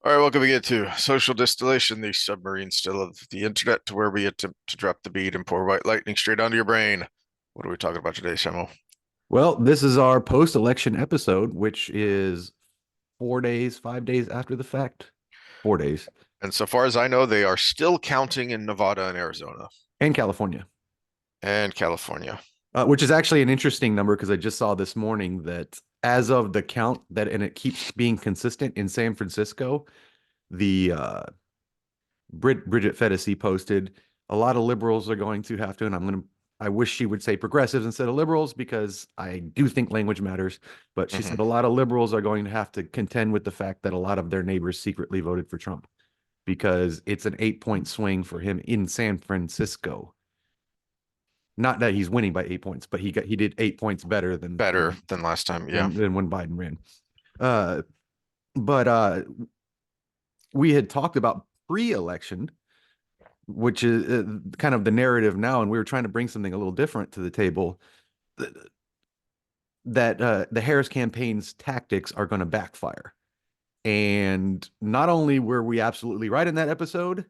All right, welcome again to Social Distillation, the submarine still of the internet, to where we attempt to drop the bead and pour white lightning straight onto your brain. What are we talking about today, Samuel? Well, this is our post-election episode, which is 4 days, 5 days after the fact. 4 days. And so far as I know, they are still counting in Nevada and Arizona And California, and California. which is actually an interesting number because I just saw this morning that as of the count that, and it keeps being consistent in San Francisco, the Bridget Fedesi posted a lot of liberals are going to have to, and I wish she would say progressives instead of liberals because I do think language matters. But she Hmm. said a lot of liberals are going to have to contend with the fact that a lot of their neighbors secretly voted for Trump because it's an 8 point swing for him in San Francisco. Not that he's winning by 8 points, but he did 8 points better than Better than last time, yeah. when Biden ran. Uh, but we had talked about pre-election, which is kind of the narrative now, and we were trying to bring something a little different to the table. That the Harris campaign's tactics are going to backfire, and not only were we absolutely right in that episode,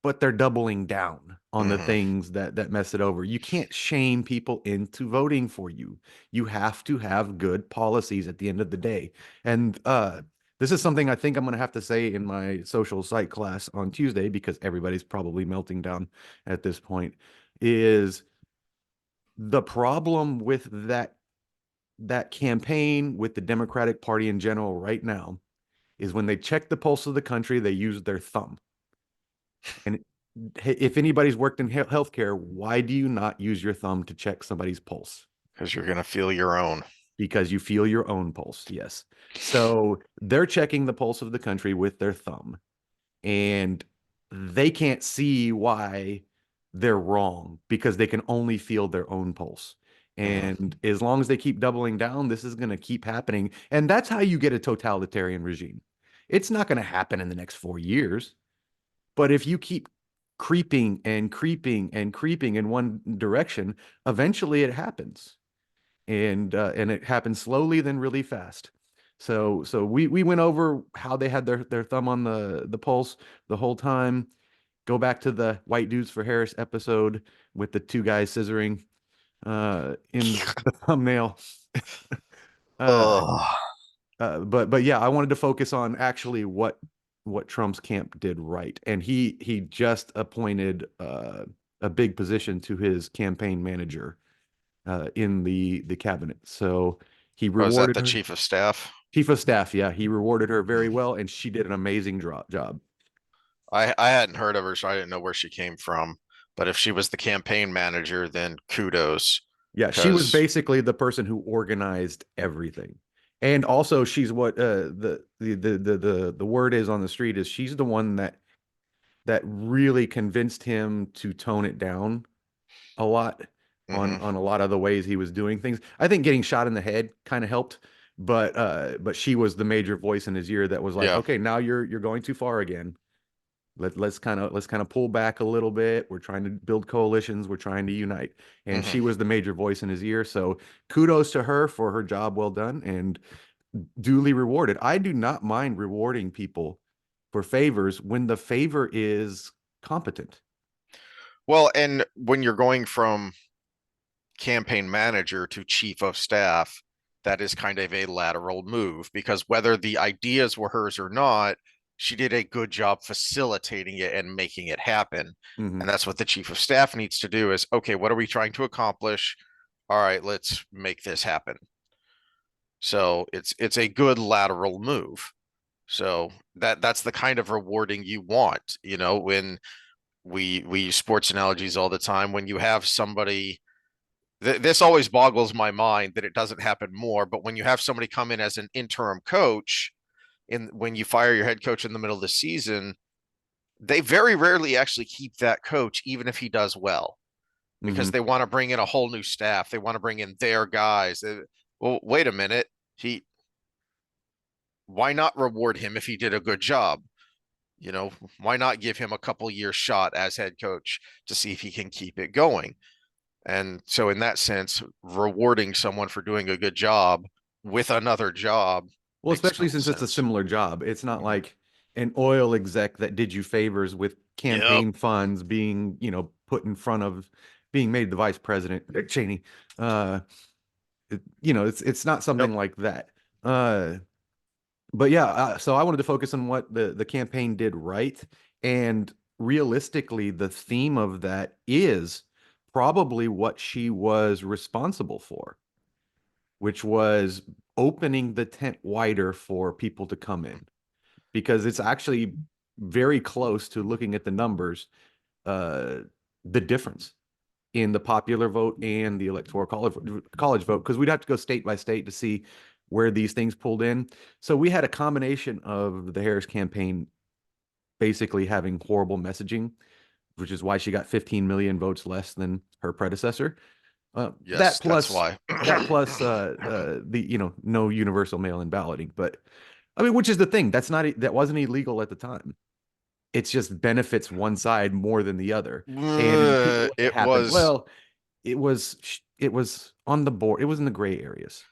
but they're doubling down on the Hmm. things that mess it over. You can't shame people into voting for you. You have to have good policies at the end of the day. And this is something I think I'm going to have to say in my social psych class on Tuesday because everybody's probably melting down at this point. Is the problem with that campaign with the Democratic Party in general right now is when they check the pulse of the country, they use their thumb. And if anybody's worked in healthcare, why do you not use your thumb to check somebody's pulse? Because you're going to feel your own. Because you feel your own pulse. Yes. So they're checking the pulse of the country with their thumb, and they can't see why they're wrong because they can only feel their own pulse. Hmm. And as long as they keep doubling down, this is going to keep happening. And that's how you get a totalitarian regime. It's not going to happen in the next 4 years. But if you keep creeping and creeping and creeping in one direction, eventually it happens, and it happens slowly, then really fast. So we went over how they had their thumb on the pulse the whole time. Go back to the White Dudes for Harris episode with the two guys scissoring in the thumbnail. uh, Oh, but yeah, I wanted to focus on actually what Trump's camp did right, and he just appointed a big position to his campaign manager in the cabinet. So he is that rewarded the her chief of staff? chief of staff. Yeah, he rewarded her very Hmm. well, and she did an amazing job. I hadn't heard of her, so I didn't know where she came from. But if she was the campaign manager, then kudos, Yeah, she was because basically the person who organized everything. And also she's what the word is on the street is she's the one that really convinced him to tone it down a lot hmm, on a lot of the ways he was doing things. I think getting shot in the head kind of helped, but she was the major voice in his ear that was like, yeah. okay, now you're going too far again. Let's kind of pull back a little bit. We're trying to build coalitions. We're trying to unite. And Hmm. she was the major voice in his ear. So kudos to her for her job well done and duly rewarded. I do not mind rewarding people for favors when the favor is competent. Well, and when you're going from campaign manager to chief of staff, that is kind of a lateral move because whether the ideas were hers or not, she did a good job facilitating it and making it happen. Hmm. And that's what the chief of staff needs to do is, okay, what are we trying to accomplish? All right, let's make this happen. So it's a good lateral move. So that's the kind of rewarding you want, when we use sports analogies all the time. When you have somebody, this always boggles my mind that it doesn't happen more, but when you have somebody come in as an interim coach, when you fire your head coach in the middle of the season, they very rarely actually keep that coach, even if he does well, Hmm. because they want to bring in a whole new staff. They want to bring in their guys. Well, wait a minute. Why not reward him if he did a good job? You know, why not give him a couple years shot as head coach to see if he can keep it going? And so, in that sense, rewarding someone for doing a good job with another job Well, Makes especially total since it's a sense. similar job. It's not Mhm. like an oil exec that did you favors with Yep. campaign funds being, put in front of being made the vice president, Dick Cheney. Uh, it's not Yep. something like that. Uh, but yeah, so I wanted to focus on what the campaign did right, and realistically, the theme of that is probably what she was responsible for, which was opening the tent wider for people to come in, because it's actually very close to looking at the numbers, uh, the difference in the popular vote and the electoral college vote, because we'd have to go state by state to see where these things pulled in. So we had a combination of the Harris campaign basically having horrible messaging, which is why she got 15 million votes less than her predecessor. That Yes, that's plus why. the no universal mail-in balloting, but I mean, which is the thing, that wasn't illegal at the time. It's just benefits one side more than the other. And people look at It happen. was Well, it was on the board. It was in the gray areas.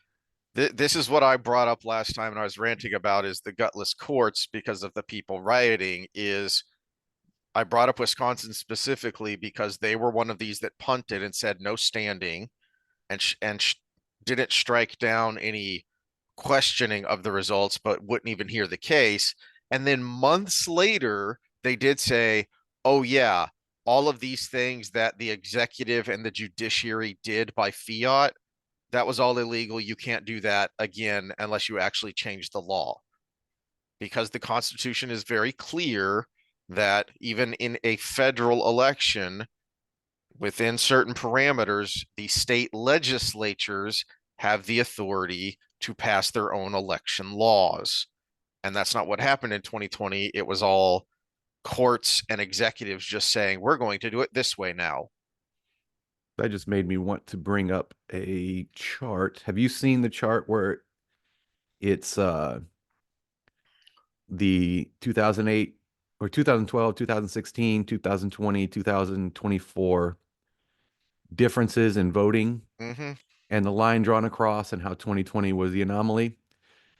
this is what I brought up last time and I was ranting about is the gutless courts because of the people rioting is I brought up Wisconsin specifically because they were one of these that punted and said no standing and didn't strike down any questioning of the results, but wouldn't even hear the case. And then months later, they did say, oh, yeah, all of these things that the executive and the judiciary did by fiat, that was all illegal. You can't do that again unless you actually change the law. Because the Constitution is very clear that even in a federal election, within certain parameters, the state legislatures have the authority to pass their own election laws. And that's not what happened in 2020. It was all courts and executives just saying, we're going to do it this way now. That just made me want to bring up a chart. Have you seen the chart where it's the 2008 or 2012, 2016, 2020, 2024 differences in voting, Mm-hmm. and the line drawn across, and how 2020 was the anomaly?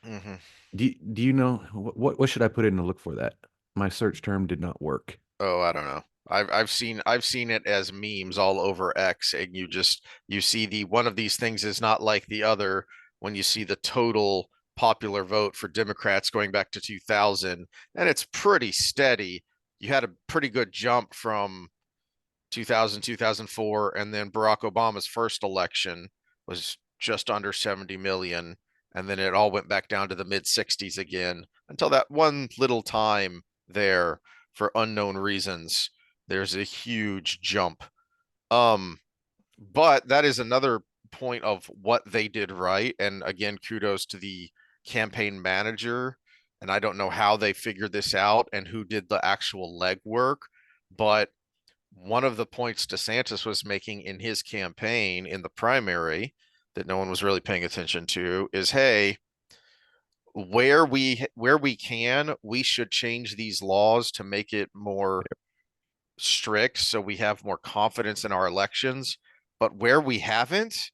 Mm-hmm. Do you know what should I put in to look for that? My search term did not work. Oh, I don't know. I've seen it as memes all over X, and you see the one of these things is not like the other when you see the total popular vote for Democrats going back to 2000, and it's pretty steady. You had a pretty good jump from 2000, 2004, and then Barack Obama's first election was just under 70 million, and then it all went back down to the mid 60s again until that one little time there for unknown reasons. There's a huge jump. Um, but that is another point of what they did right. And again, kudos to the campaign manager. And I don't know how they figured this out and who did the actual legwork, but one of the points DeSantis was making in his campaign in the primary that no one was really paying attention to is, hey, where we can, we should change these laws to make it more strict so we have more confidence in our elections. But where we haven't,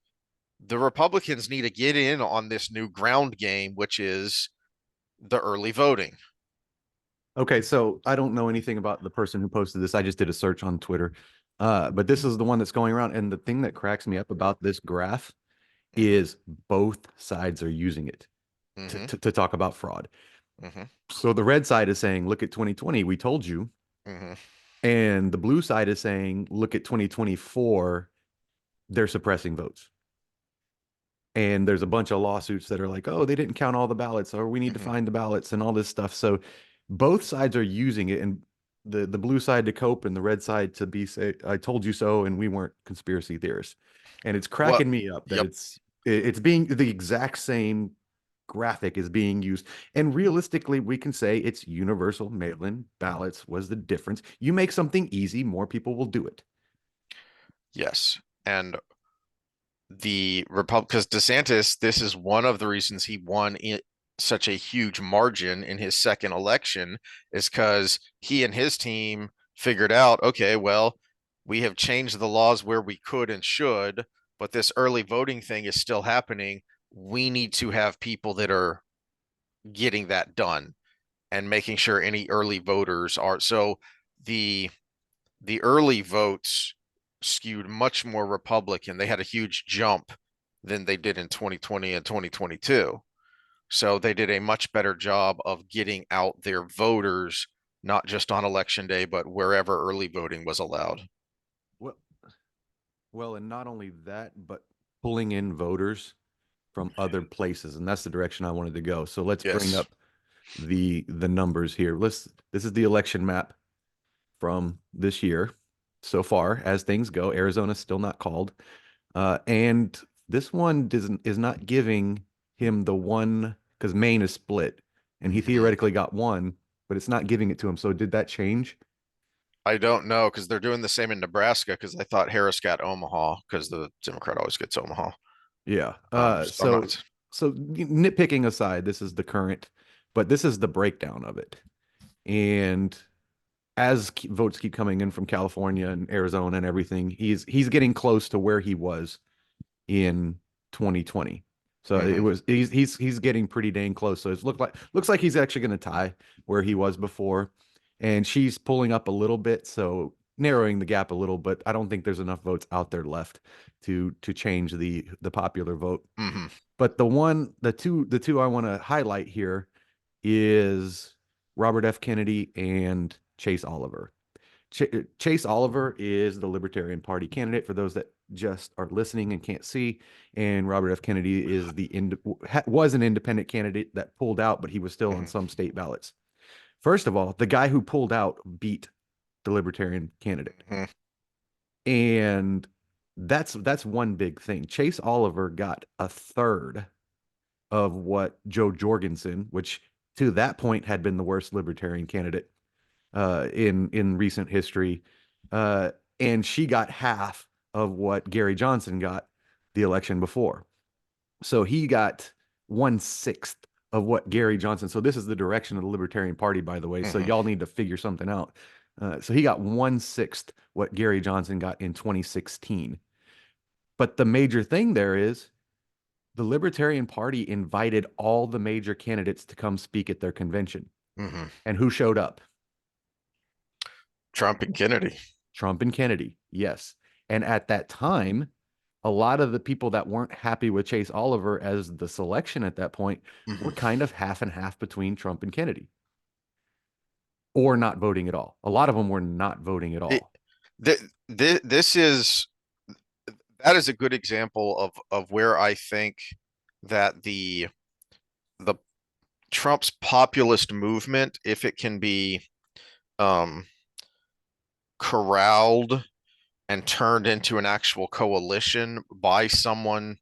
the Republicans need to get in on this new ground game, which is the early voting. Okay, so I don't know anything about the person who posted this. I just did a search on Twitter. But this is the one that's going around. And the thing that cracks me up about this graph Mm-hmm. is both sides are using it to, Mm-hmm. to, to talk about fraud. Mm-hmm. So the red side is saying, look at 2020, we told you. Mm-hmm. And the blue side is saying, look at 2024, they're suppressing votes. And there's a bunch of lawsuits that are like, oh, they didn't count all the ballots, or we need to Mm-hmm. find the ballots and all this stuff. So both sides are using it, and the blue side to cope and the red side to be say, I told you so, and we weren't conspiracy theorists. And it's Well, cracking me up that yep. it's being the exact same graphic is being used. And realistically, we can say it's universal mail-in ballots was the difference. You make something easy, more people will do it. Yes. And the Republic, because DeSantis, this is one of the reasons he won such a huge margin in his second election, is because he and his team figured out, okay, well, we have changed the laws where we could and should, but this early voting thing is still happening. We need to have people that are getting that done and making sure any early voters are so the the early votes skewed much more Republican. They had a huge jump than they did in 2020 and 2022. So they did a much better job of getting out their voters, not just on election day, but wherever early voting was allowed. Well, well, and not only that, but pulling in voters from other places, and that's the direction I wanted to go. So let's bring Yes. up the numbers here. This is the election map from this year so far as things go. Arizona's still not called. And this one is not giving him the one because Maine is split and he Mhm. theoretically got one, but it's not giving it to him. So did that change? I don't know because they're doing the same in Nebraska because I thought Harris got Omaha because the Democrat always gets Omaha. Yeah. So I'm not. So nitpicking aside, this is the current, but this is the breakdown of it. And as votes keep coming in from California and Arizona and everything, he's getting close to where he was in 2020. So it Mhm. was he's getting pretty dang close. So it's looks like he's actually going to tie where he was before, and she's pulling up a little bit, so narrowing the gap a little. But I don't think there's enough votes out there left to change the popular vote. Mhm. But the two I want to highlight here is Robert F. Kennedy and Chase Oliver. Chase Oliver is the Libertarian Party candidate for those that just are listening and can't see. And Robert F. Kennedy is was an independent candidate that pulled out, but he was still on Mhm. some state ballots. First of all, the guy who pulled out beat the Libertarian candidate. Mhm. And that's one big thing. Chase Oliver got a third of what Joe Jorgensen, which to that point had been the worst libertarian candidate in recent history, uh, and she got half of what Gary Johnson got the election before. So he got 1/6 of what Gary Johnson. So this is the direction of the Libertarian Party, by the way. So Mhm. y'all need to figure something out. So he got 1/6 what Gary Johnson got in 2016. But the major thing there is the Libertarian Party invited all the major candidates to come speak at their convention. Mhm. And who showed up? Trump and Kennedy. Trump and Kennedy. Yes. And at that time, a lot of the people that weren't happy with Chase Oliver as the selection at that point were Mhm. kind of half and half between Trump and Kennedy or not voting at all. A lot of them were not voting at It, all. this is that is a good example of where I think that the Trump's populist movement, if it can be um, corralled and turned into an actual coalition by someone,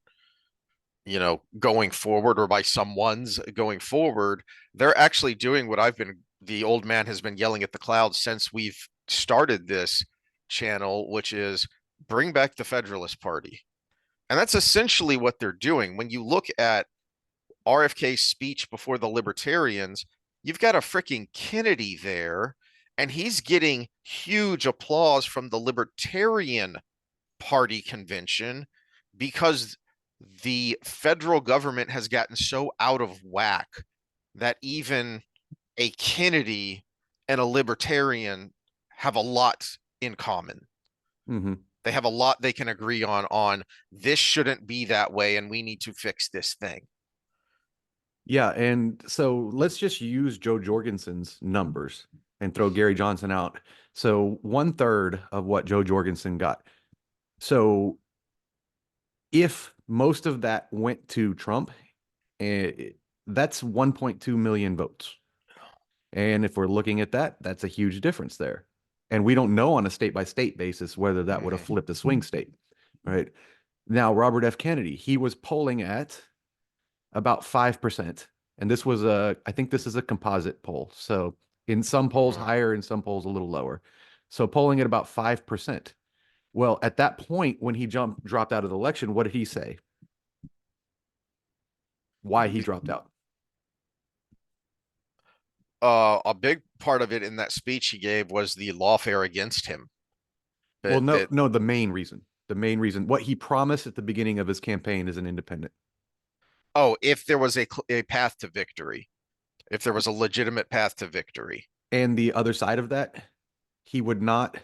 going forward or by someone's going forward, they're actually doing what the old man has been yelling at the clouds since we've started this channel, which is bring back the Federalist Party. And that's essentially what they're doing. When you look at RFK's speech before the Libertarians, you've got a freaking Kennedy there, and he's getting huge applause from the Libertarian Party convention because the federal government has gotten so out of whack that even a Kennedy and a Libertarian have a lot in common. Mm-hmm. They have a lot they can agree on this shouldn't be that way and we need to fix this thing. Yeah. And so let's just use Joe Jorgensen's numbers and throw Gary Johnson out. So 1/3 of what Joe Jorgensen got. So if most of that went to Trump, eh, that's 1.2 million votes. And if we're looking at that, that's a huge difference there. And we don't know on a state by state basis whether that would have Mm-hmm. flipped a swing state, right? Now, Robert F. Kennedy, he was polling at about 5%. And I think this is a composite poll. So in some polls higher, in some polls a little lower. So polling at about 5%. Well, at that point, when he dropped out of the election, what did he say? Why he dropped out? A big part of it in that speech he gave was the lawfare against him. Well, That no, that no, the main reason, what he promised at the beginning of his campaign as an independent. oh, if there was a path to victory. If there was a legitimate path to victory. And the other side of that, he would not.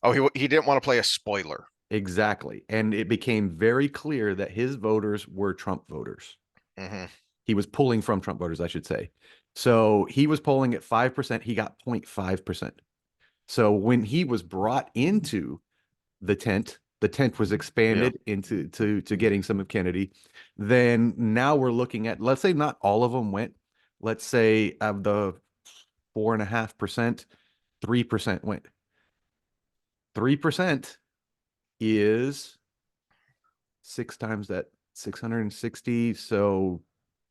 Oh, he didn't want to play a spoiler. Exactly. And it became very clear that his voters were Trump voters. Hmm. He was pulling from Trump voters, I should say. So he was polling at 5%. He got 0.5%. So when he was brought into the tent was Yeah. expanded into to getting some of Kennedy. Then now we're looking at, let's say not all of them went. Let's say of the 4.5%, 3% went. 3% is six times that 660. So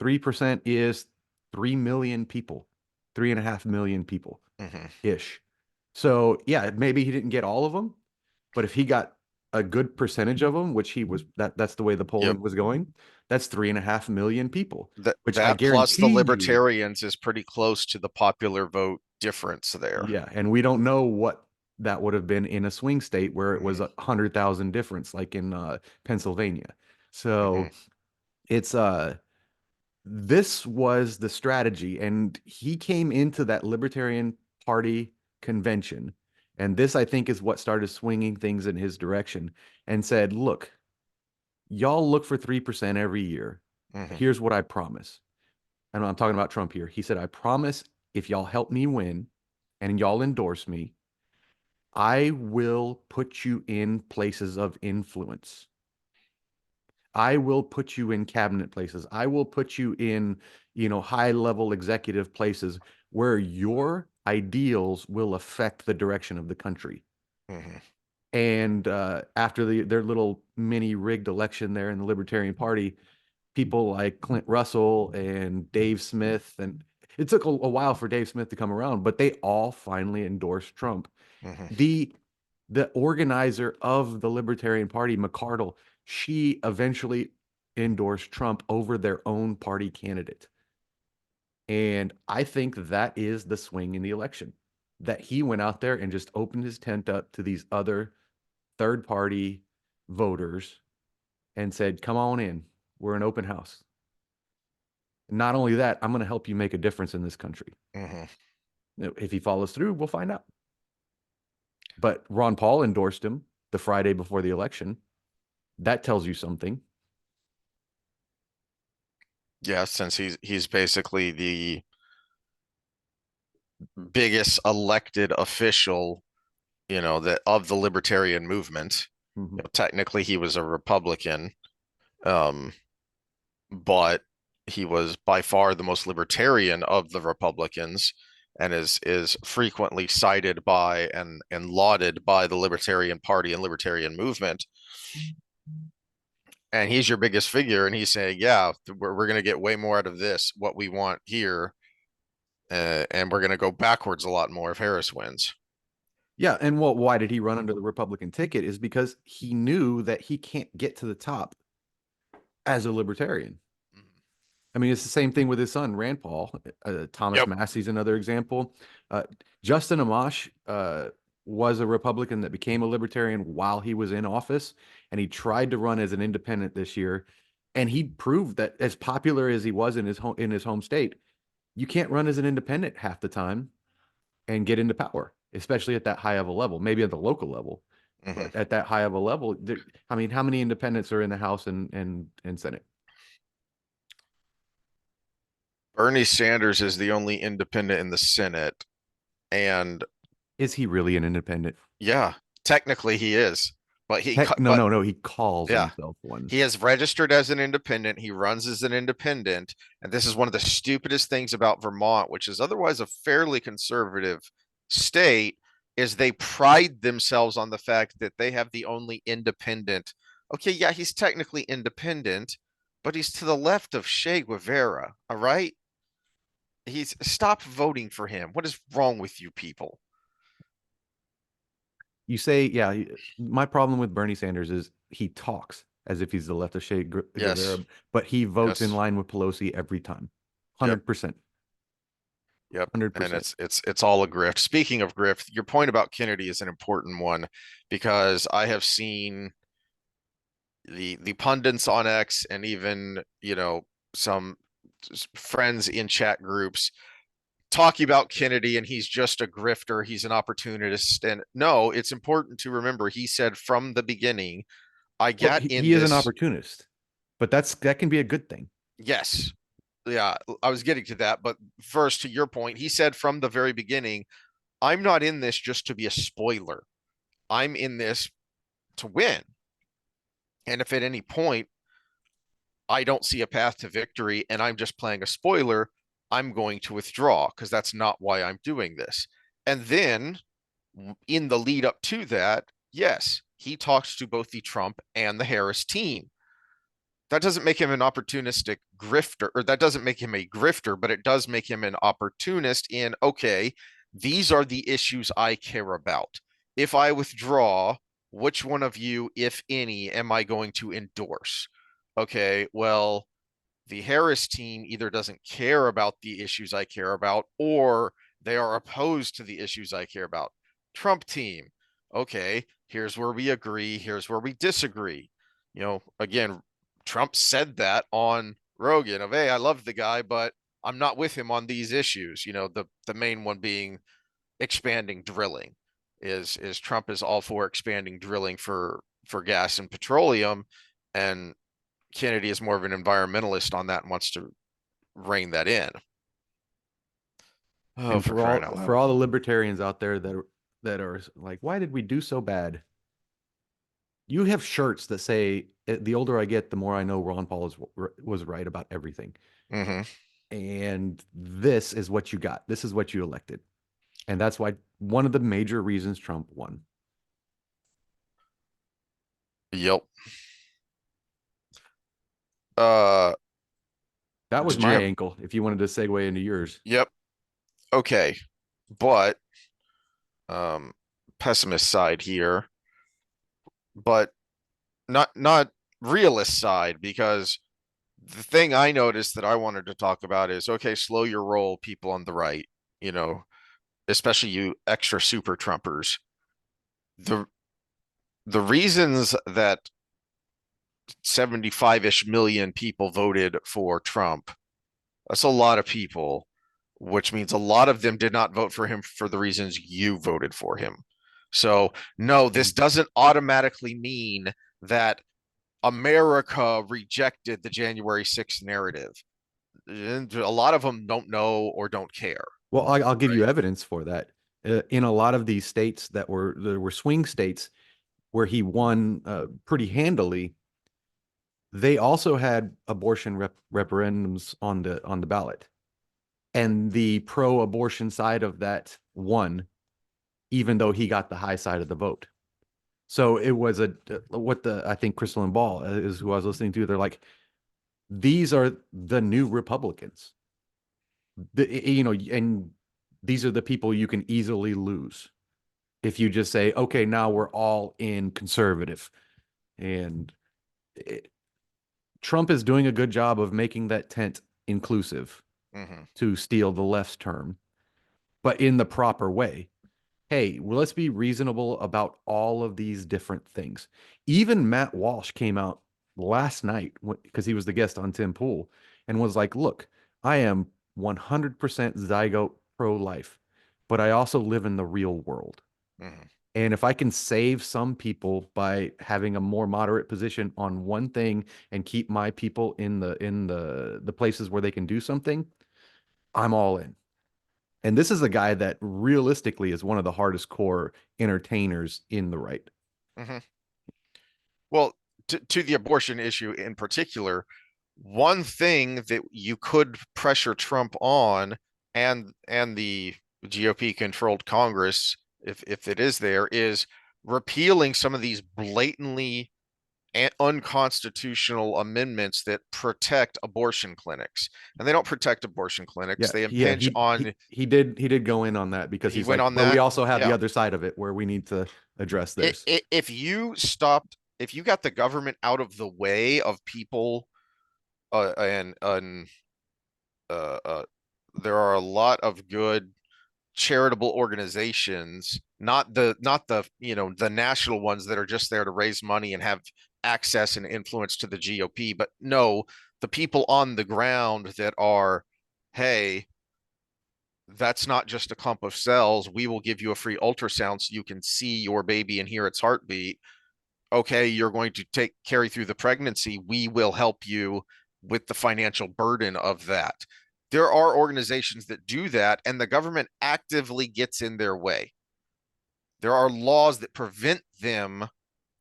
3% is 3 million people, 3.5 million people Hmm. ish. So yeah, maybe he didn't get all of them, but if he got a good percentage of them, which he was, that's the way the Yep. polling was going, that's 3.5 million people, which I That plus the guarantee you, libertarians is pretty close to the popular vote difference there. yeah. And we don't know what that would have been in a swing state where it was Hmm. 100,000 difference, like in Pennsylvania. Hmm. So it's this was the strategy, and he came into that Libertarian Party convention, and this I think is what started swinging things in his direction, and said, "Look, y'all look for 3% every year. Hmm. Here's what I promise." And I'm talking about Trump here. He said, "I promise if y'all help me win and y'all endorse me, I will put you in places of influence. I will put you in cabinet places. I will put you in, high level executive places where your ideals will affect the direction of the country." Hmm. And after their little mini rigged election there in the Libertarian Party, people like Clint Russell and Dave Smith, and it took a while for Dave Smith to come around, but they all finally endorsed Trump. Hmm. The the organizer of the Libertarian Party, McCardle, she eventually endorsed Trump over their own party candidate. And I think that is the swing in the election, that he went out there and just opened his tent up to these other third party voters and said, "Come on in. We're an open house. Not only that, I'm going to help you make a difference in this country." Hmm. If he follows through, we'll find out. But Ron Paul endorsed him the Friday before the election. That tells you something. Yeah, since he's basically the biggest elected official, that of the libertarian movement. Mhm. Technically he was a Republican, um, but he was by far the most libertarian of the Republicans and is frequently cited by and lauded by the Libertarian Party and Libertarian movement. And he's your biggest figure, and he's saying, "Yeah, we're going to get way more out of this, what we want here, and we're going to go backwards a lot more if Harris wins." Yeah, and why did he run under the Republican ticket is because he knew that he can't get to the top as a libertarian. I mean, it's the same thing with his son, Rand Paul. Thomas Yep. Massey's another example. Justin Amash was a Republican that became a libertarian while he was in office, and he tried to run as an independent this year. And he proved that, as popular as he was in his home state, you can't run as an independent half the time and get into power, especially at that high of a level. Maybe at the local level, Hmm. but at that high of a level, I mean, how many independents are in the House and Senate? Bernie Sanders is the only independent in the Senate, and Is he really an independent? yeah, technically he is, but Heck, no, but no, no. He calls yeah, himself one. he has registered as an independent. He runs as an independent, and this is one of the stupidest things about Vermont, which is otherwise a fairly conservative state, is they pride themselves on the fact that they have the only independent. Okay, yeah, he's technically independent, but he's to the left of Che Guevara. All right, he's stop voting for him. What is wrong with you people? You say, yeah. My problem with Bernie Sanders is he talks as if he's the left of Yes, Guevara, but he votes in yes, line with Pelosi every time. yep. 100%. Yep. And 100%. it's all a grift. Speaking of grift, your point about Kennedy is an important one because I have seen the pundits on X and even, some friends in chat groups talking about Kennedy and he's just a grifter, he's an opportunist. And no, it's important to remember he said from the beginning, I Well, got in he is an this. opportunist, but that can be a good thing. Yes. Yeah, I was getting to that. But first, to your point, he said from the very beginning, I'm not in this just to be a spoiler. I'm in this to win. And if at any point I don't see a path to victory and I'm just playing a spoiler, I'm going to withdraw because that's not why I'm doing this. And then in the lead up to that, yes, he talks to both the Trump and the Harris team. That doesn't make him an opportunistic grifter, or that doesn't make him a grifter, but it does make him an opportunist in, okay, these are the issues I care about. If I withdraw, which one of you, if any, am I going to endorse? Okay, well, the Harris team either doesn't care about the issues I care about, or they are opposed to the issues I care about. Trump team, okay, here's where we agree, here's where we disagree. Again, Trump said that on Rogan of, hey, I love the guy, but I'm not with him on these issues. The main one being expanding drilling. Is Trump is all for expanding drilling for gas and petroleum, and Kennedy is more of an environmentalist on that and wants to rein that in. Oh, And for crying out for loud. all the libertarians out there that are like, why did we do so bad? You have shirts that say, "The older I get, the more I know Ron Paul was right about everything." Mm-hmm. And this is what you got. This is what you elected. And that's why one of the major reasons Trump won. Yep. Uh, That was did you my have? ankle, if you wanted to segue into yours. Yep. Okay, but um, pessimist side here, but not realist side, because the thing I noticed that I wanted to talk about is, okay, slow your roll, people on the right. You know, especially you extra super Trumpers. The the reasons that 75-ish million people voted for Trump, that's a lot of people, which means a lot of them did not vote for him for the reasons you voted for him. So, no, this doesn't automatically mean that America rejected the January 6th narrative. A lot of them don't know or don't care. Well, I'll give you Right. evidence for that. In a lot of these states there were swing states where he won pretty handily, they also had abortion referendums on the ballot, and the pro-abortion side of that won, even though he got the high side of the vote. So it was what the I think Crystal and Ball is who I was listening to. They're like, these are the new Republicans. And these are the people you can easily lose if you just say, okay, now we're all in conservative. And it, Trump is doing a good job of making that tent inclusive, Mm-hmm. to steal the left's term, but in the proper way. Hey, well, let's be reasonable about all of these different things. Even Matt Walsh came out last night because he was the guest on Tim Pool and was like, look, I am 100% zygote pro life, but I also live in the real world. Mm-hmm. And if I can save some people by having a more moderate position on one thing and keep my people in the places where they can do something, I'm all in. And this is a guy that realistically is one of the hardest core entertainers in the right. Mm-hmm. Well, to the abortion issue in particular, one thing that you could pressure Trump on, and the GOP controlled Congress, if it is there, is repealing some of these blatantly unconstitutional amendments that protect abortion clinics. And they don't protect abortion clinics. Yeah, They yeah, impinge on. he did go in on that because He he's went like, on but we that. also have the Yeah. other side of it where we need to address this. If you got the government out of the way of people, and uh, uh, there are a lot of good charitable organizations, not the the national ones that are just there to raise money and have access and influence to the GOP, but no, the people on the ground that are, hey, that's not just a clump of cells. We will give you a free ultrasound so you can see your baby and hear its heartbeat. Okay, you're going to carry through the pregnancy. We will help you with the financial burden of that. There are organizations that do that, and the government actively gets in their way. There are laws that prevent them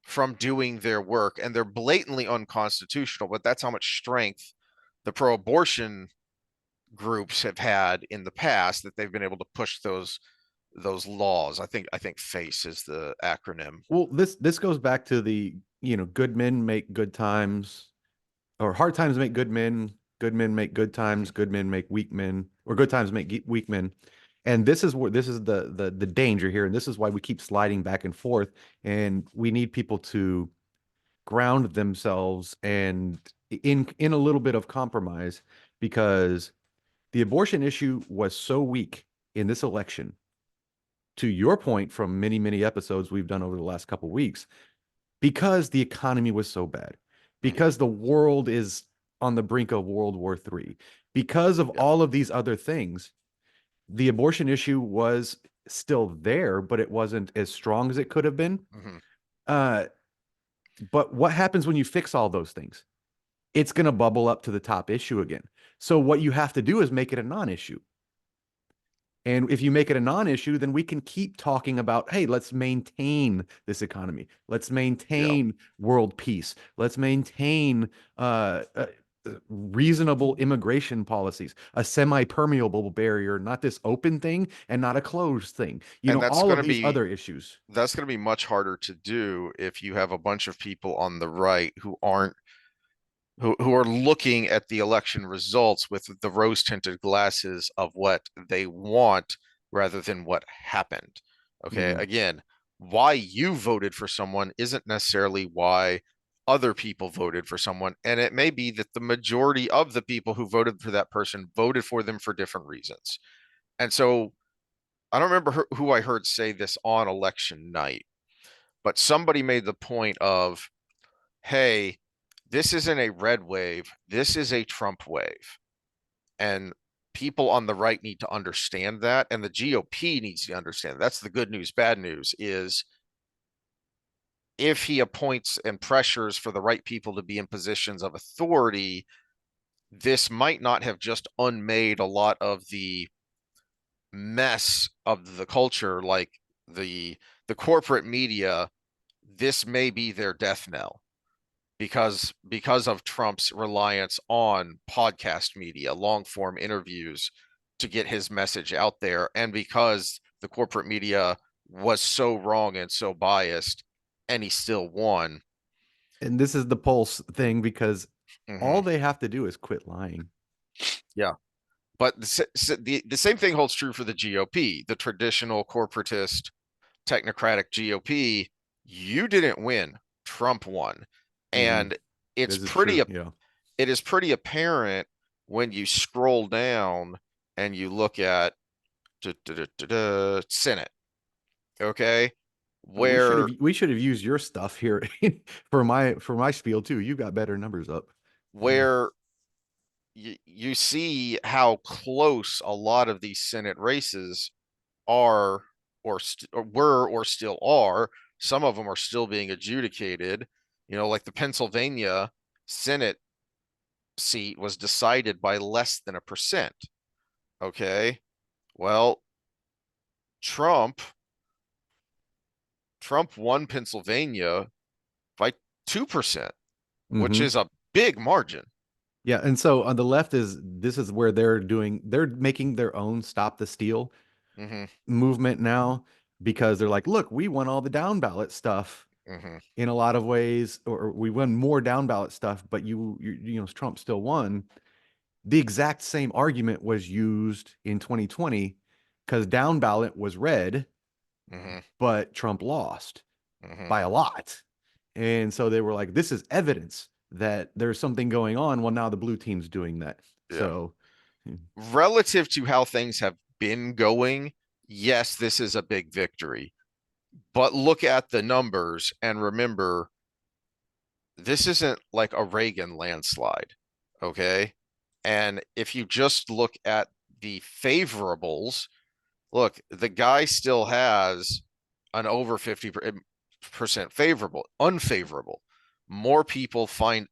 from doing their work, and they're blatantly unconstitutional, but that's how much strength the pro-abortion groups have had in the past, that they've been able to push those laws. I think FACE is the acronym. Well, this goes back to the, good men make good times, or hard times make good men make good times, good men make weak men, or good times make weak men. And this is the danger here, and this is why we keep sliding back and forth, and we need people to ground themselves and in a little bit of compromise, because the abortion issue was so weak in this election, to your point from many, many episodes we've done over the last couple of weeks, because the economy was so bad, Mhm. because the world is on the brink of World War III, because of Yeah. all of these other things, the abortion issue was still there, but it wasn't as strong as it could have been. Mhm. Uh, but what happens when you fix all those things? It's going to bubble up to the top issue again. So what you have to do is make it a non-issue. And if you make it a non-issue, then we can keep talking about, hey, let's maintain this economy. Let's Yeah. maintain world peace. Let's maintain reasonable immigration policies, a semi-permeable barrier, not this open thing and not a closed thing. And that's All going of to these be other issues. that's going to be much harder to do if you have a bunch of people on the right who aren't who are looking at the election results with the rose tinted glasses of what they want rather than what happened. Okay. Mhm. Again, why you voted for someone isn't necessarily why other people voted for someone. And it may be that the majority of the people who voted for that person voted for them for different reasons. And so I don't remember who I heard say this on election night, but somebody made the point of, hey, this isn't a red wave, this is a Trump wave. And people on the right need to understand that. And the GOP needs to understand. That's the good news. Bad news is if he appoints and pressures for the right people to be in positions of authority, this might not have just unmade a lot of the mess of the culture, like the corporate media. This may be their death knell because of Trump's reliance on podcast media, long form interviews to get his message out there, and because the corporate media was so wrong and so biased, and he still won. And this is the pulse thing, because Mm-hmm. all they have to do is quit lying. Yeah, but the same thing holds true for the GOP, the traditional corporatist technocratic GOP. You didn't win; Trump won, Mhm. and it's This is pretty true. Yeah. it is pretty apparent when you scroll down and you look at Senate, okay, where We should have used your stuff here for my spiel too. You got better numbers up. where you see how close a lot of these Senate races are, or were, or still are. Some of them are still being adjudicated. Like the Pennsylvania Senate seat was decided by less than 1%. Okay, well, Trump Trump won Pennsylvania by 2%, which Hmm. is a big margin. Yeah, and so on the left is this is where they're making their own stop the steal Hmm. movement now, because they're like, look, we won all the down ballot stuff Hmm. in a lot of ways, or we won more down ballot stuff, but Trump still won. The exact same argument was used in 2020, because down ballot was red, Hmm. but Trump lost Hmm. by a lot. And so they were like, this is evidence that there's something going on. Well, now the blue team's doing that. Yeah. So, Relative to how things have been going, yes, this is a big victory. But look at the numbers and remember, this isn't like a Reagan landslide. Okay. And if you just look at the favorables, look, the guy still has an over 50% favorable, unfavorable. More people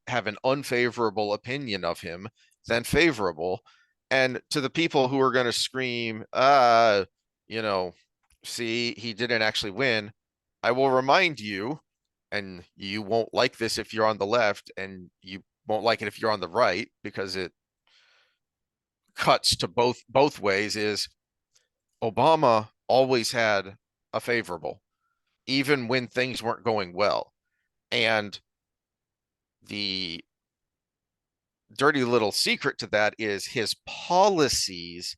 have an unfavorable opinion of him than favorable. And to the people who are going to scream, you know, see, he didn't actually win, I will remind you, and you won't like this if you're on the left, and you won't like it if you're on the right, because it cuts to both ways, is Obama always had a favorable, even when things weren't going well. And the dirty little secret to that is his policies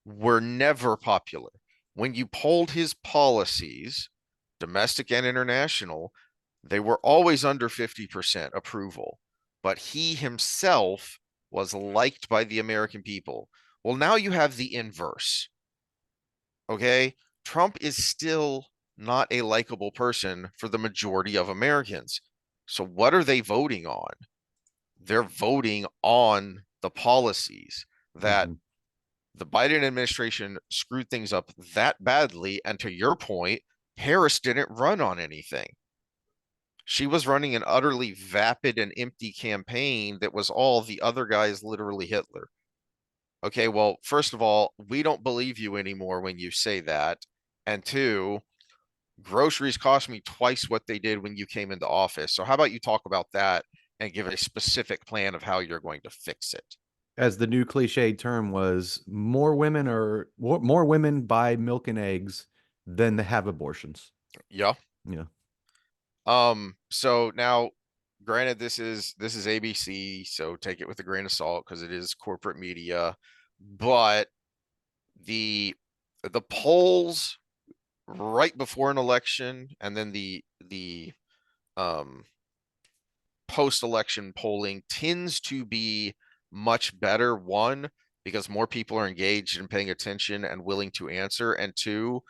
were never popular. When you polled his policies, domestic and international, they were always under 50% approval, but he himself was liked by the American people. Well, now you have the inverse. Okay. Trump is still not a likable person for the majority of Americans. So, what are they voting on? They're voting on the policies that Mhm. the Biden administration screwed things up that badly. And to your point, Harris didn't run on anything. She was running an utterly vapid and empty campaign that was all the other guys literally Hitler. Okay, well, first of all, we don't believe you anymore when you say that. And two, groceries cost me twice what they did when you came into office. So how about you talk about that and give a specific plan of how you're going to fix it? As the new cliched term was, more women buy milk and eggs than they have abortions. Yeah. Yeah. So now, granted, this is ABC, so take it with a grain of salt because it is corporate media, but the the polls right before an election and then the um post-election polling tends to be much better. One, because more people are engaged and paying attention and willing to answer, and two,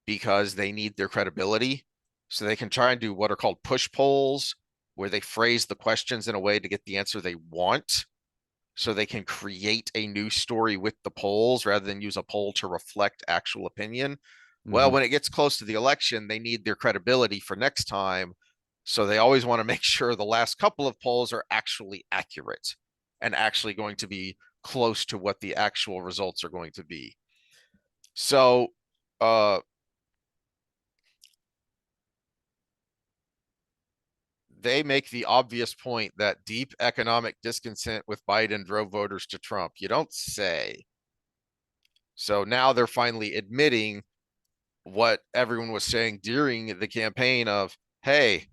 because they need their credibility. So they can try and do what are called push polls, where they phrase the questions in a way to get the answer they want. So they can create a new story with the polls rather than use a poll to reflect actual opinion. Well, Hmm. when it gets close to the election, they need their credibility for next time. So they always want to make sure the last couple of polls are actually accurate and actually going to be close to what the actual results are going to be. So, uh, they make the obvious point that deep economic discontent with Biden drove voters to Trump. You don't say. So now they're finally admitting what everyone was saying during the campaign of, hey,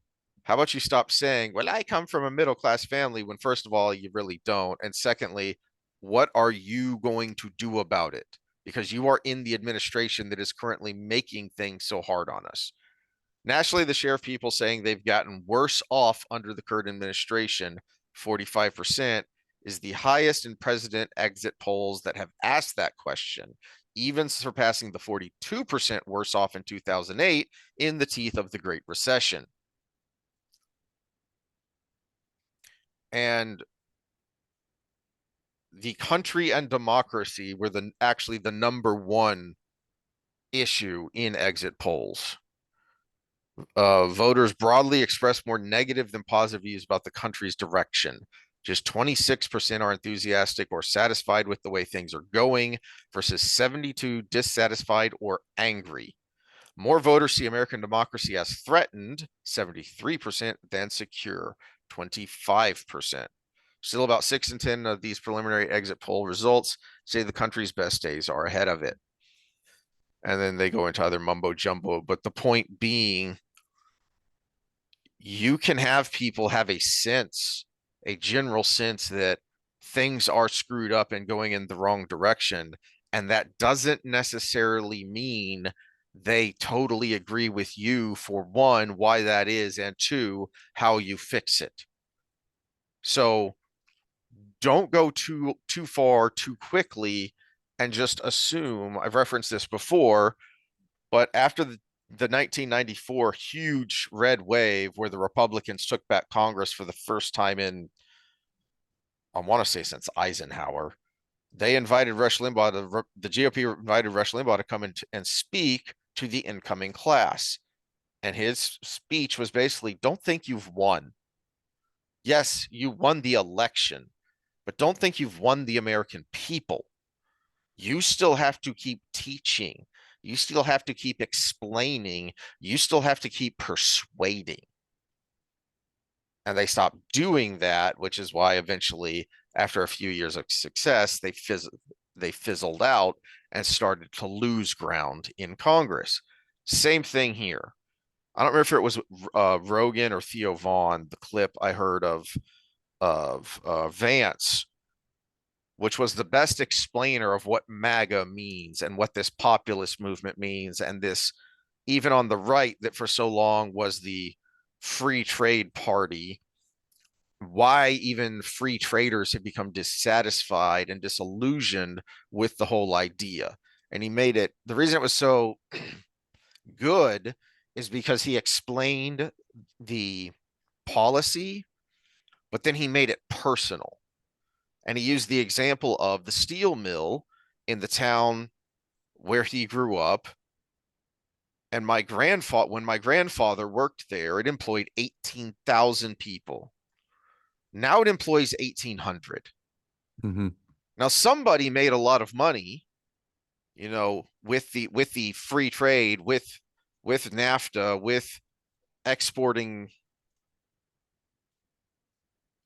how about you stop saying, well, I come from a middle class family, when first of all, you really don't. And secondly, what are you going to do about it? Because you are in the administration that is currently making things so hard on us. Nationally, the share of people saying they've gotten worse off under the current administration, 45%, is the highest in president exit polls that have asked that question, even surpassing the 42% worse off in 2008 in the teeth of the Great Recession. And the country and democracy were actually the number one issue in exit polls. Voters broadly express more negative than positive views about the country's direction. Just 26% are enthusiastic or satisfied with the way things are going, versus 72 dissatisfied or angry. More voters see American democracy as threatened, 73%, than secure, 25%. Still, about 6 in 10 of these preliminary exit poll results say the country's best days are ahead of it. And then they go into other mumbo jumbo. But the point being, you can have people have a general sense that things are screwed up and going in the wrong direction. And that doesn't necessarily mean they totally agree with you, for one, why that is, and two, how you fix it. So don't go too far too quickly and just assume. I've referenced this before, but after the 1994 huge red wave where the Republicans took back Congress for the first time in I want to say since Eisenhower. They invited Rush Limbaugh, the GOP invited Rush Limbaugh to come in and speak to the incoming class. And his speech was basically, don't think you've won. Yes, you won the election, but don't think you've won the American people. You still have to keep teaching. You still have to keep explaining. You still have to keep persuading. And they stopped doing that, which is why eventually, after a few years of success, they fizzled out and started to lose ground in Congress. Same thing here. I don't remember if it was Rogan or Theo Vaughn, the clip I heard of Vance, which was the best explainer of what MAGA means and what this populist movement means, and this, even on the right, that for so long was the free trade party, why even free traders have become dissatisfied and disillusioned with the whole idea. And he made it, the reason it was so good is because he explained the policy, but then he made it personal. And he used the example of the steel mill in the town where he grew up. And when my grandfather worked there, it employed 18,000 people. Now it employs 1,800. Mm-hmm. Now somebody made a lot of money, with the free trade, with NAFTA, with exporting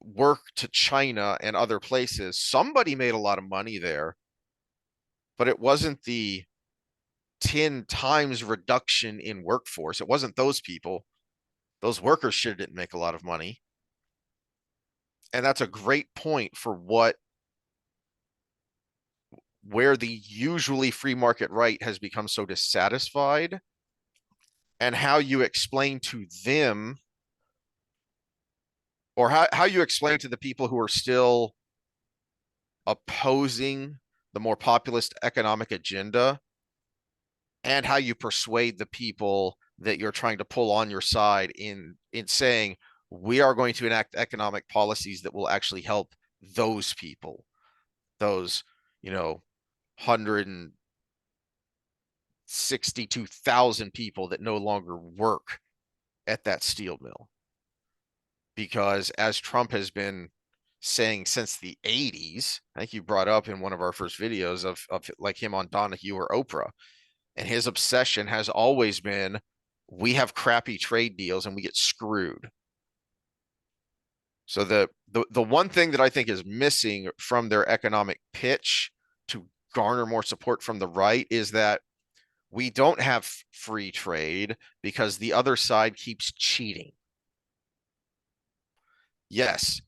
work to China and other places. Somebody made a lot of money there, but it wasn't the 10 times reduction in workforce. It wasn't those people. Those workers sure didn't make a lot of money. And that's a great point for where the usually free market right has become so dissatisfied, and how you explain to them, or how you explain to the people who are still opposing the more populist economic agenda, and how you persuade the people that you're trying to pull on your side in saying, we are going to enact economic policies that will actually help those people, those 162,000 people that no longer work at that steel mill. Because as Trump has been saying since the 80s, I think you brought up in one of our first videos of like him on Donahue or Oprah, and his obsession has always been, we have crappy trade deals and we get screwed. So the one thing that I think is missing from their economic pitch to garner more support from the right is that we don't have free trade because the other side keeps cheating. Yes,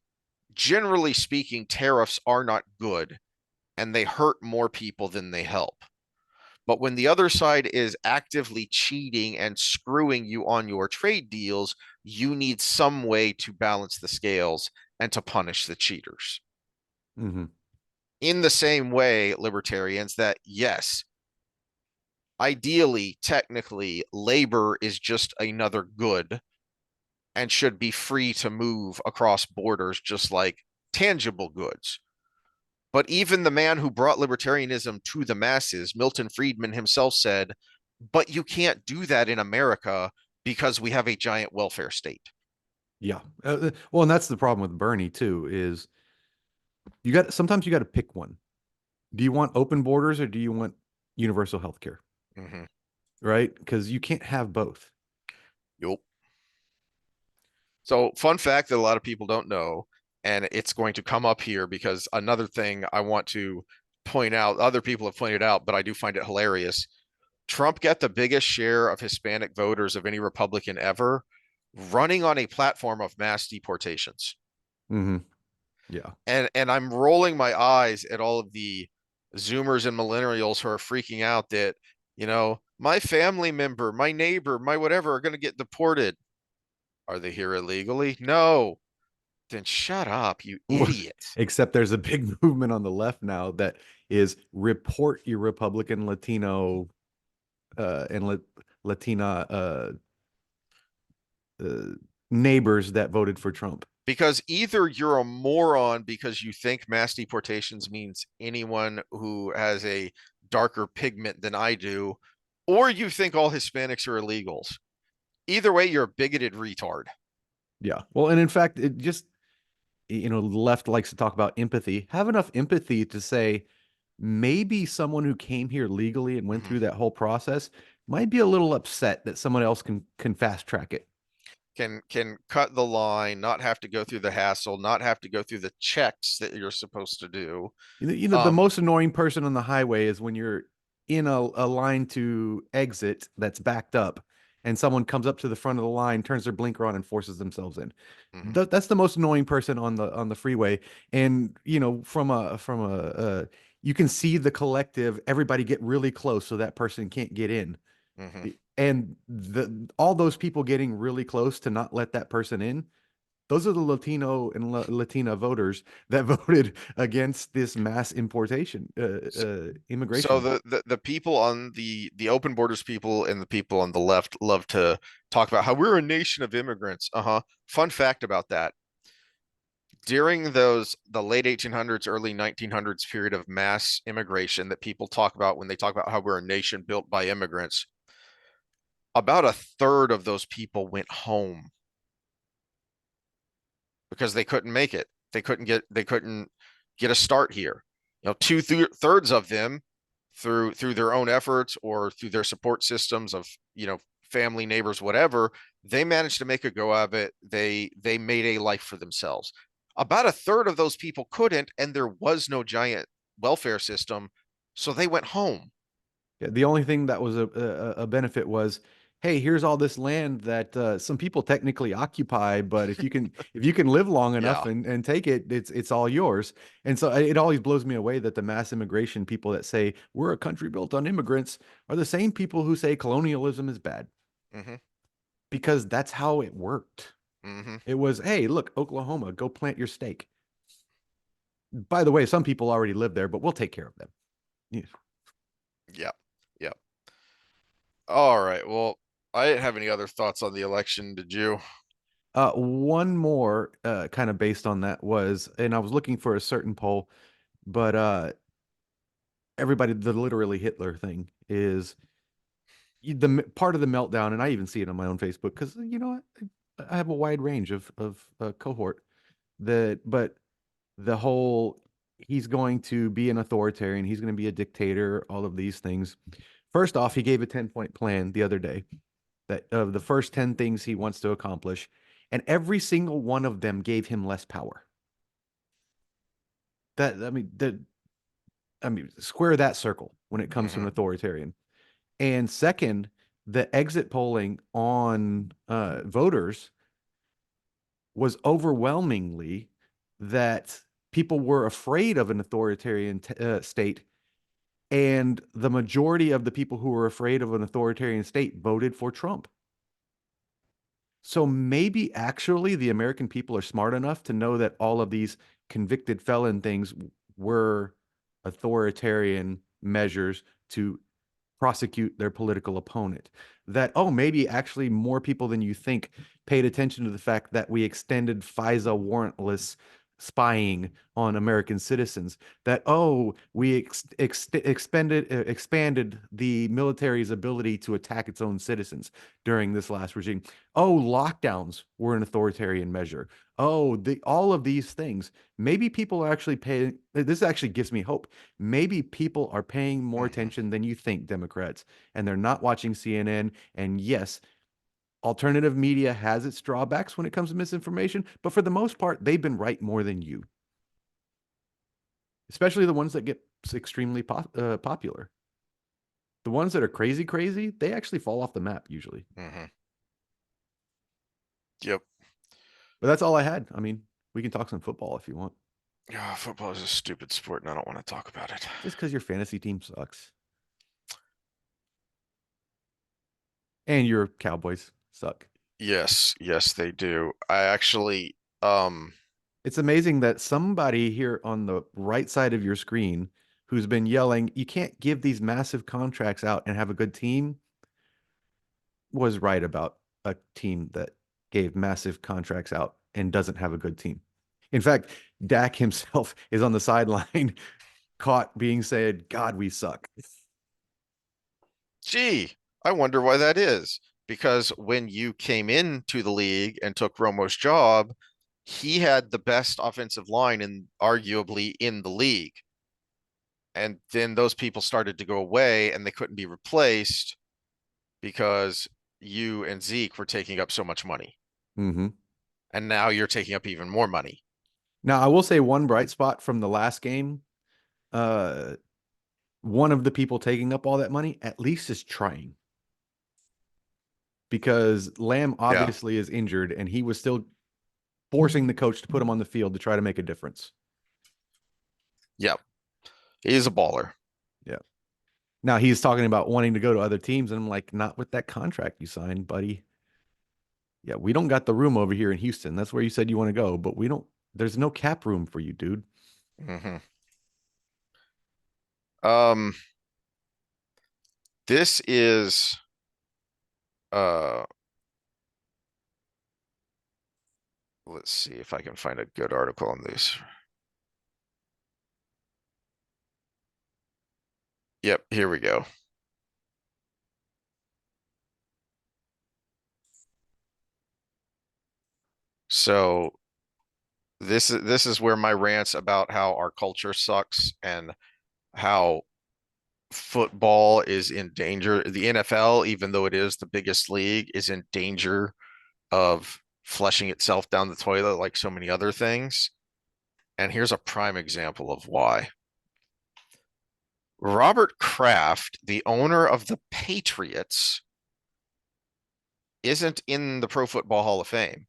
generally speaking, tariffs are not good and they hurt more people than they help. But when the other side is actively cheating and screwing you on your trade deals, you need some way to balance the scales and to punish the cheaters. Mm-hmm. In the same way, libertarians, that yes, ideally, technically, labor is just another good and should be free to move across borders just like tangible goods. But even the man who brought libertarianism to the masses, Milton Friedman himself, said, but you can't do that in America because we have a giant welfare state. Yeah. Well, and that's the problem with Bernie too, is sometimes you got to pick one. Do you want open borders or do you want universal health care? Mm-hmm. Right? Because you can't have both. Yep. So, fun fact that a lot of people don't know, and it's going to come up here because another thing I want to point out, other people have pointed out, but I do find it hilarious. Trump got the biggest share of Hispanic voters of any Republican ever, running on a platform of mass deportations. Mm-hmm. Yeah. And I'm rolling my eyes at all of the Zoomers and millennials who are freaking out that, my family member, my neighbor, my whatever are going to get deported. Are they here illegally? No. Then shut up, you idiot. Except there's a big movement on the left now that is report your Republican, Latino, and Latina neighbors that voted for Trump. because either you're a moron because you think mass deportations means anyone who has a darker pigment than I do, or you think all Hispanics are illegals. Either way, you're a bigoted retard. Yeah. Well, and in fact, it just, the left likes to talk about empathy. Have enough empathy to say maybe someone who came here legally and went Mhm. through that whole process might be a little upset that someone else can fast track it. Can cut the line, not have to go through the hassle, not have to go through the checks that you're supposed to do. The Um, most annoying person on the highway is when you're in a line to exit that's backed up, and someone comes up to the front of the line, turns their blinker on, and forces themselves in. mhm, That's the most annoying person on the freeway. And you can see the collective, everybody get really close so that person can't get in. mhm. And all those people getting really close to not let that person in, those are the Latino and Latina voters that voted against this mass importation, So immigration. the people on the open borders people and the people on the left love to talk about how we're a nation of immigrants. Uh-huh. Fun fact about that. During the late 1800s, early 1900s period of mass immigration that people talk about when they talk about how we're a nation built by immigrants, about a third of those people went home because they couldn't make it. They couldn't get a start here. Two-thirds of them through their own efforts or through their support systems of, family, neighbors, whatever, they managed to make a go of it. They made a life for themselves. About a third of those people couldn't, and there was no giant welfare system, so they went home. Yeah, the only thing that was a benefit was, hey, here's all this land that some people technically occupy, but if you can live long enough Yeah. and take it, it's all yours. And so it always blows me away that the mass immigration people that say we're a country built on immigrants are the same people who say colonialism is bad, Hmm. because that's how it worked. Hmm. It was, hey, look, Oklahoma, go plant your stake. By the way, some people already live there, but we'll take care of them. Yeah. Yeah. Yeah. All right. Well, I didn't have any other thoughts on the election. Did you? One more kind of based on that was, and I was looking for a certain poll, but everybody, the literally Hitler thing is part of the meltdown, and I even see it on my own Facebook because I have a wide range of cohort but the whole he's going to be an authoritarian, he's going to be a dictator, all of these things. First off, he gave a 10-point plan the other day that of the first 10 things he wants to accomplish, and every single one of them gave him less power. That I mean, square that circle when it comes to an Hmm. authoritarian. And second, the exit polling on voters was overwhelmingly that people were afraid of an authoritarian state, and the majority of the people who were afraid of an authoritarian state voted for Trump. So maybe actually the American people are smart enough to know that all of these convicted felon things were authoritarian measures to prosecute their political opponent. That, oh, maybe actually more people than you think paid attention to the fact that we extended FISA warrantless spying on American citizens. That, oh, we expanded the military's ability to attack its own citizens during this last regime. Oh, lockdowns were an authoritarian measure. Oh, all of these things. Maybe people are actually paying. This actually gives me hope. Maybe people are paying more Hmm. attention than you think, Democrats, and they're not watching CNN. And yes, alternative media has its drawbacks when it comes to misinformation, but for the most part, they've been right more than you, especially the ones that get extremely popular. The ones that are crazy, crazy, they actually fall off the map usually. Hmm. Yep. But that's all I had. I mean, we can talk some football if you want, Yeah, football is a stupid sport, and I don't want to talk about it. just because your fantasy team sucks and your Cowboys suck. Yes, yes, they do. I actually, It's amazing that somebody here on the right side of your screen who's been yelling, you can't give these massive contracts out and have a good team, was right about a team that gave massive contracts out and doesn't have a good team. In fact, Dak himself is on the sideline caught being said, God, we suck. Gee, I wonder why that is. Because when you came into the league and took Romo's job, he had the best offensive line and arguably in the league. And then those people started to go away and they couldn't be replaced because you and Zeke were taking up so much money. Mm-hmm. And now you're taking up even more money. Now, I will say one bright spot from the last game, uh, one of the people taking up all that money at least is trying. Because Lamb Yeah. obviously is injured and he was still forcing the coach to put him on the field to try to make a difference. Yep. He's a baller. Yeah. Now he's talking about wanting to go to other teams, and I'm like, not with that contract you signed, buddy. Yeah, we don't got the room over here in Houston. That's where you said you want to go, but we don't. There's no cap room for you, dude. Mm-hmm. Um, this is uh let's see if I can find a good article on this. Yep, here we go. So this is where my rants about how our culture sucks and how football is in danger. The NFL, even though it is the biggest league, is in danger of flushing itself down the toilet like so many other things. And here's a prime example of why. Robert Kraft, the owner of the Patriots, isn't in the Pro Football Hall of Fame.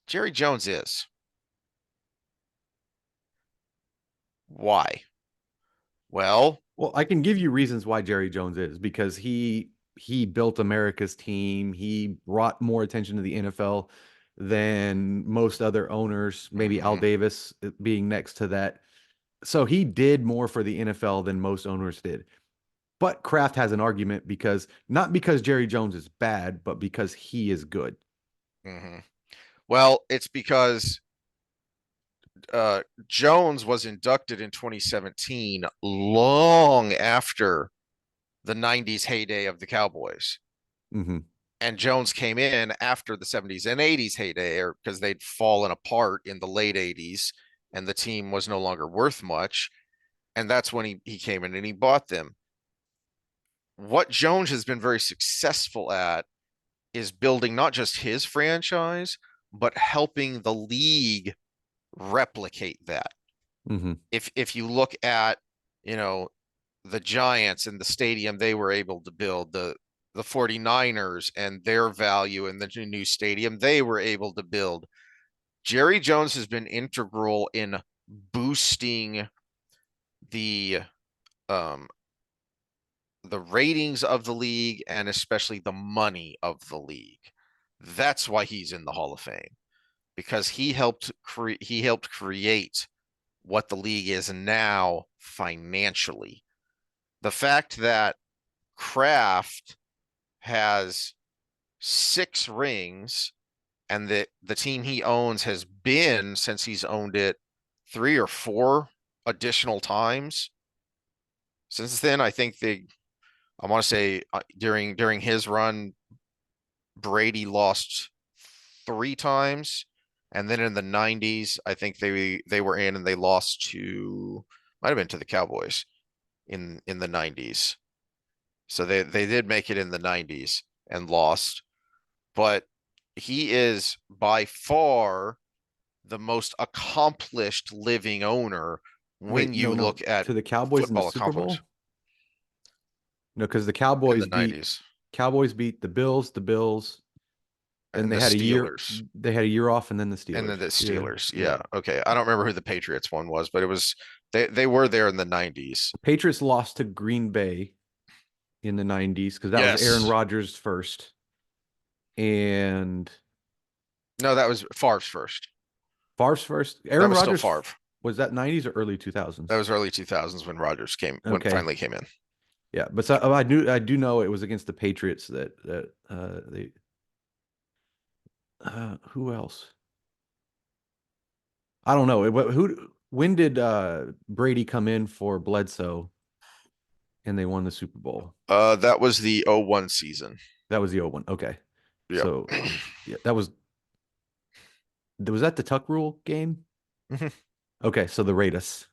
Jerry Jones is. Why? Well, Well, I can give you reasons why Jerry Jones is because he built America's team. He brought more attention to the NFL than most other owners, maybe Al mhm, Davis being next to that. So he did more for the NFL than most owners did. But Kraft has an argument because not because Jerry Jones is bad, but because he is good. mhm. Well, it's because Jones was inducted in 2017, long after the 90s heyday of the Cowboys. Mm-hmm. And Jones came in after the 70s and 80s heyday because they'd fallen apart in the late 80s and the team was no longer worth much. And that's when he came in and he bought them. What Jones has been very successful at is building not just his franchise, but helping the league replicate that. Mm-hmm. If you look at, you know, the Giants and the stadium they were able to build, the 49ers and their value in the new stadium they were able to build. Jerry Jones has been integral in boosting the um the ratings of the league and especially the money of the league. That's why he's in the Hall of Fame because he helped create what the league is now financially. The fact that Kraft has 6 rings and that the team he owns has been since he's owned it 3 or 4 additional times since then. I want to say during his run, Brady lost 3 times, and then in the 90s, I think they were in and they lost to might have been to the Cowboys in the 90s. So they did make it in the 90s and lost, but he is by far the most accomplished living owner when Wait, you no. look at To the Cowboys in the football Super accomplishments Bowl? No, because the in the 90s Cowboys beat the Bills, then and the Steelers. they had a year off, and then the And Steelers. then the Yeah, Steelers. yeah. Yeah. Okay. I don't remember who the Patriots one was, but it was they were there in the 90s. Patriots lost to Green Bay in the 90s because that was Aaron Yes. Rodgers first. And No, that was Favre's first. Favre's first. That Aaron was still Rodgers Favre. was that 90s or early That 2000s? was early 2000s when Rodgers when Okay. finally came in. Yeah, but so, I do know it was against the Patriots that they Who else? I don't know. When did Brady come in for Bledsoe and they won the Super Bowl? That was the '01 season. That was the old one. Okay. Yep. So yeah, was that the Tuck Rule game? Mhm. Okay, so the Raiders.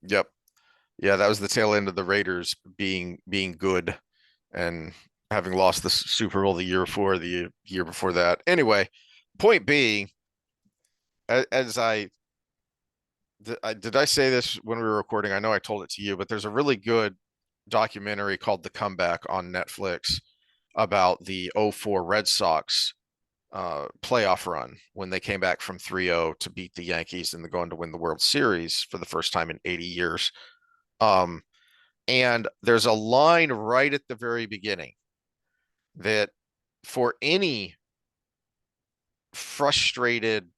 Yep. Yeah, that was the tail end of the Raiders being good and having lost the Super Bowl the year before that. Anyway, point being, as did I say this when we were recording? I know I told it to you, but there's a really good documentary called The Comeback on Netflix about the '04 Red Sox playoff run when they came back from 3-0 to beat the Yankees and going to win the World Series for the first time in 80 years. Um, and there's a line right at the very beginning that for any frustrated,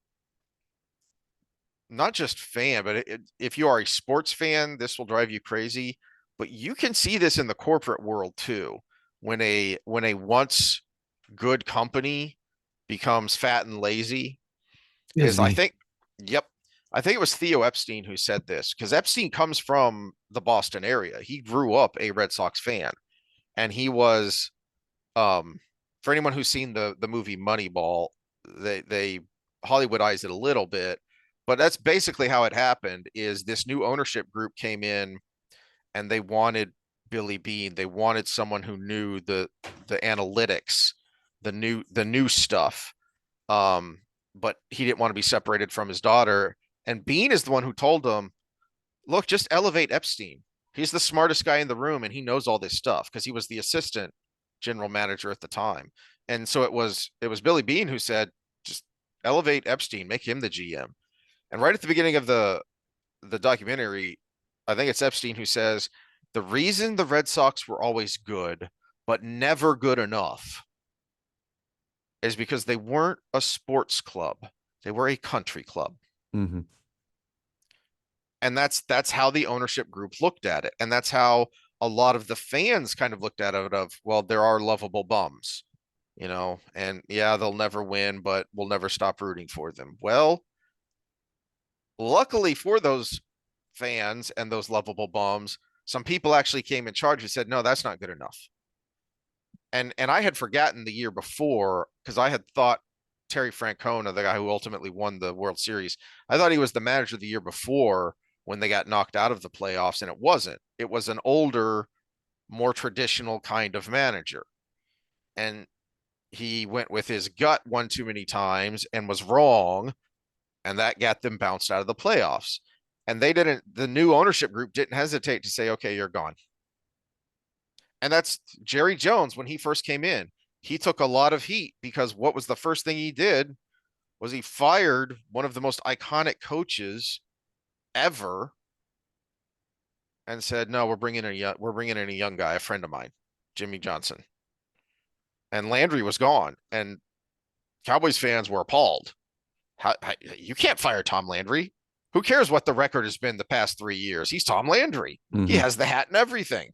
not just fan, but if you are a sports fan, this will drive you crazy. But you can see this in the corporate world too. When a once good company becomes fat and lazy, is I Disney. think, yep, I think it was Theo Epstein who said this because Epstein comes from the Boston area. He grew up a Red Sox fan, and he was, um, for anyone who's seen the movie Moneyball, they Hollywoodized it a little bit, but that's basically how it happened. Is this new ownership group came in and they wanted Billy Beane. They wanted someone who knew the analytics, the new stuff. Um, but he didn't want to be separated from his daughter. And Beane is the one who told him, look, just elevate Epstein. He's the smartest guy in the room and he knows all this stuff because he was the assistant general manager at the time. And so it was Billy Beane who said, just elevate Epstein, make him the GM. And right at the beginning of the documentary, I think it's Epstein who says, the reason the Red Sox were always good, but never good enough, is because they weren't a sports club. They were a country club. Mm-hmm. And that's how the ownership group looked at it. And that's how a lot of the fans kind of looked at it of, well, there are lovable bums, and yeah, they'll never win, but we'll never stop rooting for them. Well, luckily for those fans and those lovable bums, some people actually came in charge and said, no, that's not good enough. And I had forgotten the year before because I had thought Terry Francona, the guy who ultimately won the World Series, I thought he was the manager the year before when they got knocked out of the playoffs, and it wasn't. It was an older, more traditional kind of manager. And he went with his gut one too many times and was wrong, and that got them bounced out of the playoffs. And the new ownership group didn't hesitate to say, okay, you're gone. And that's Jerry Jones when he first came in. He took a lot of heat because what was the first thing he did was he fired one of the most iconic coaches ever and said, "No, we're bringing in a young guy, a friend of mine, Jimmy Johnson." And Landry was gone, and Cowboys fans were appalled. How you can't fire Tom Landry? Who cares what the record has been the past 3 years? He's Tom Landry. He Mm-hmm. has the hat and everything.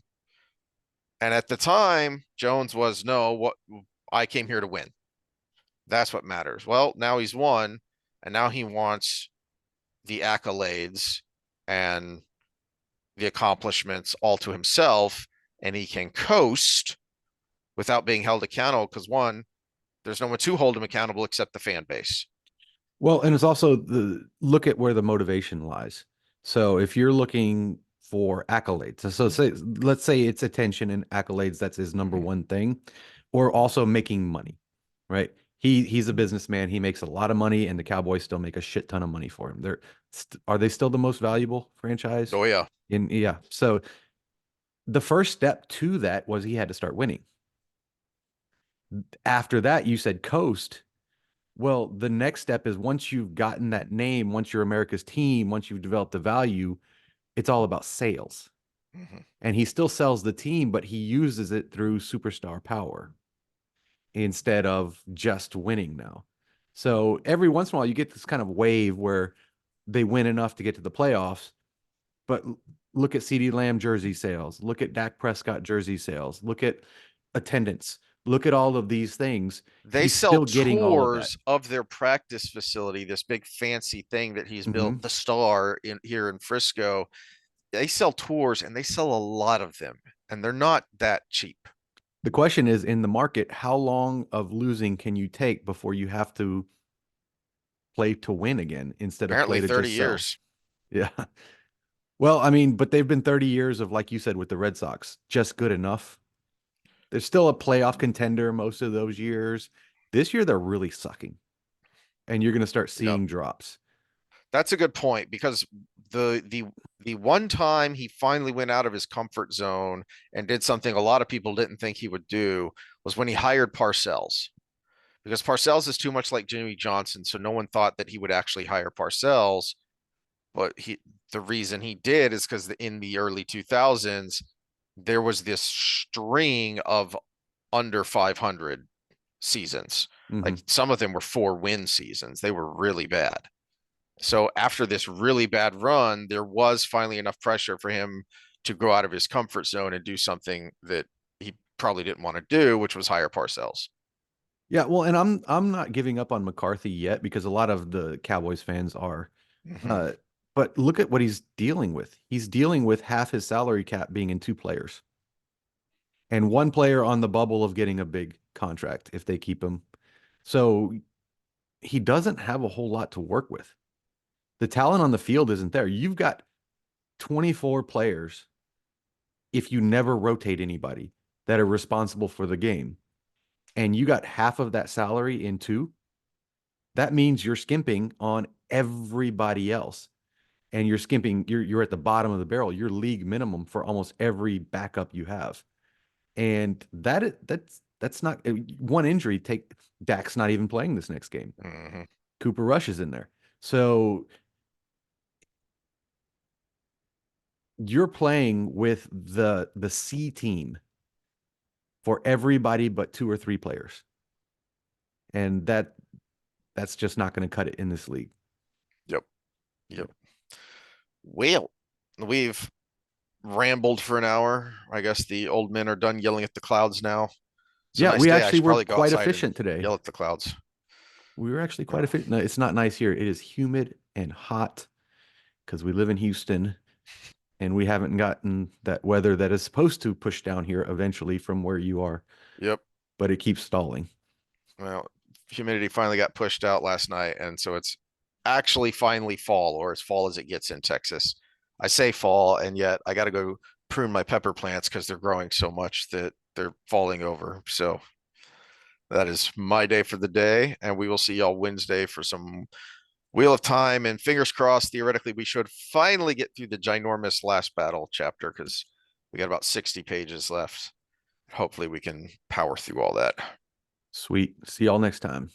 And at the time, Jones was, no, what I came here to win. That's what matters. Well, now he's won, and now he wants the accolades and the accomplishments all to himself, and he can coast without being held accountable because one, there's no one to hold him accountable except the fan base. Well, and it's also the look at where the motivation lies. So if you're looking for accolades, let's say it's attention and accolades, that's his number one thing, or also making money, right? He's a businessman. He makes a lot of money, and the Cowboys still make a shit ton of money for him. Are they still the most valuable franchise? Oh yeah. Yeah. So the first step to that was he had to start winning. After that, you said coast. Well, the next step is once you've gotten that name, once you're America's team, once you've developed the value, it's all about sales. Mm-hmm. And he still sells the team, but he uses it through superstar power instead of just winning now. So every once in a while, you get this kind of wave where they win enough to get to the playoffs. But look at CeeDee Lamb jersey sales. Look at Dak Prescott jersey sales. Look at attendance. Look at all of these things. They He's sell still getting all of that. tours of their practice facility, this big fancy thing that he's built, Mhm. the Star in here in Frisco. They sell tours and they sell a lot of them, and they're not that cheap. The question is, in the market, how long of losing can you take before you have to play to win again instead of Apparently play to 30 just sell? years. Yeah. Well, I mean, but they've been 30 years of, like you said, with the Red Sox, just good enough. They're still a playoff contender most of those years. This year, they're really sucking, and you're going to start Yep. seeing drops. That's a good point because the one time he finally went out of his comfort zone and did something a lot of people didn't think he would do was when he hired Parcells. Because Parcells is too much like Jimmy Johnson, so no one thought that he would actually hire Parcells. But the reason he did is because in the early 2000s, there was this string of under 500 seasons. Hmm. Like some of them were 4-win seasons. They were really bad. So after this really bad run, there was finally enough pressure for him to go out of his comfort zone and do something that he probably didn't want to do, which was hire Parcells. Yeah, well, and I'm not giving up on McCarthy yet because a lot of the Cowboys fans are. Mm-hmm. Uh, but look at what he's dealing with. He's dealing with half his salary cap being in two players and one player on the bubble of getting a big contract if they keep him. So he doesn't have a whole lot to work with. The talent on the field isn't there. You've got 24 players if you never rotate anybody that are responsible for the game, and you got half of that salary in two, that means you're skimping on everybody else. And you're skimping, you're at the bottom of the barrel. You're league minimum for almost every backup you have. And that's not one injury. Take Dak's not even playing this next game. Mm-hmm. Cooper Rush is in there. So you're playing with the C team for everybody but two or three players. And that's just not going to cut it in this league. Yep. Yep. Well, we've rambled for an hour. I guess the old men are done yelling at the clouds now. It's a Yeah, nice we day. I actually should were probably go quite outside and efficient today. yell at the clouds. We were actually quite Oh, efficient. No, it's not nice here. It is humid and hot because we live in Houston and we haven't gotten that weather that is supposed to push down here eventually from where you are, yep. but it keeps stalling. Well, humidity finally got pushed out last night, and so it's actually finally fall, or as fall as it gets in Texas. I say fall, and yet I got to go prune my pepper plants because they're growing so much that they're falling over. So that is my day for the day, and we will see y'all Wednesday for some Wheel of Time. And fingers crossed, theoretically, we should finally get through the ginormous last battle chapter because we got about 60 pages left. Hopefully, we can power through all that. Sweet. See y'all next time.